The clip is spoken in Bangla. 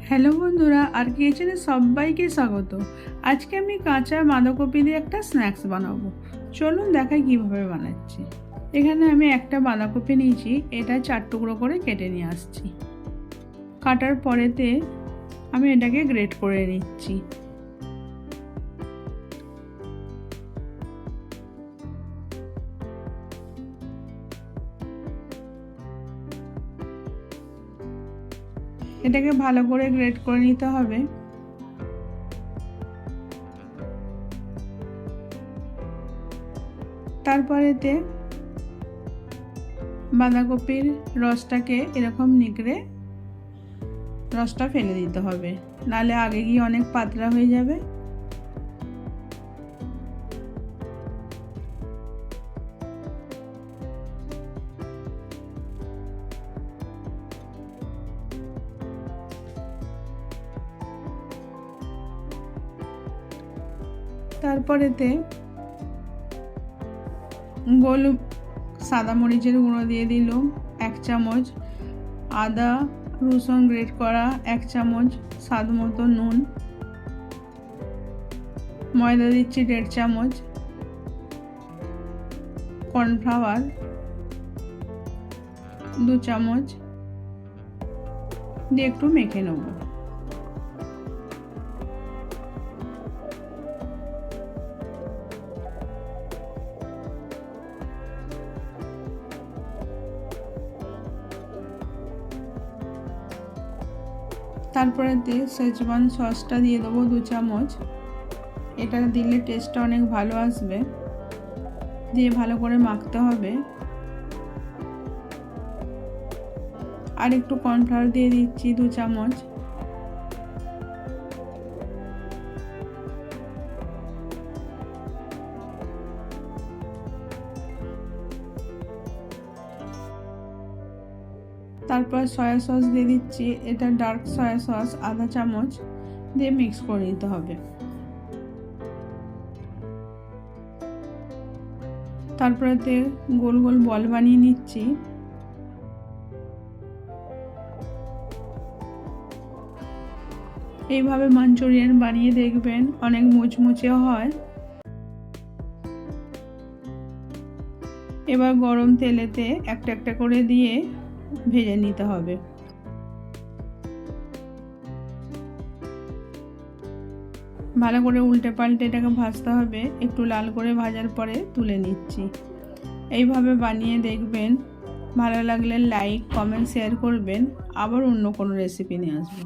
হ্যালো বন্ধুরা, আর কিচেনে সবাইকে স্বাগত। আজকে আমি কাঁচা বাঁধাকপি দিয়ে একটা স্ন্যাক্স বানাবো। চলুন দেখাই কিভাবে বানাচ্ছি। এখানে আমি একটা বাঁধাকপি নিয়েছি, এটা 4 টুকরো করে কেটে নিয়ে আসছি। কাটার পরেতে আমি এটাকে গ্রেট করে নিচ্ছি। এটাকে ভালো করে গ্রেট করে নিতে হবে। তারপরেতে বাঁধাকপির রসটাকে এরকম নিগড়ে রসটা ফেলে দিতে হবে, নালে আগে গিয়ে অনেক পাতলা হয়ে যাবে। তারপরেতে গোল সাদা মরিচের গুঁড়ো দিয়ে দিলাম 1 চামচ, আদা রসুন গ্রেট করা 1 চামচ, স্বাদ মতো নুন, ময়দা দিচ্ছি 1.5 চামচ, কর্নফ্লাওয়ার 2 চামচ দিয়ে একটু মেখে নেব। তারপরে শেজওয়ান সসটা দিয়ে দেবো 2 চামচ। এটা দিলে টেস্টটা অনেক ভালো আসবে। দিয়ে ভালো করে মাখতে হবে। আর একটু কর্নফ্লাওয়ার দিয়ে দিচ্ছি 2 চামচ। তারপর সয়া সস দিয়ে দিচ্ছি, এটা ডার্ক সয়া সস আধা চামচ দিয়ে মিক্স করে নিতে হবে। তারপরে গোল গোল বল বানিয়ে নিচ্ছি। এইভাবে মাঞ্চুরিয়ান বানিয়ে দেখবেন, অনেক মুচমুচে হয়। এবার গরম তেলেতে একটা একটা করে দিয়ে ভেজে নিতে হবে। ভালো করে উল্টে পাল্টে এটাকে ভাজতে হবে। একটু লাল করে ভাজার পরে তুলে নিচ্ছি। এইভাবে বানিয়ে দেখবেন। ভালো লাগলে লাইক কমেন্ট শেয়ার করবেন। আবার অন্য কোনো রেসিপি নিয়ে আসবো।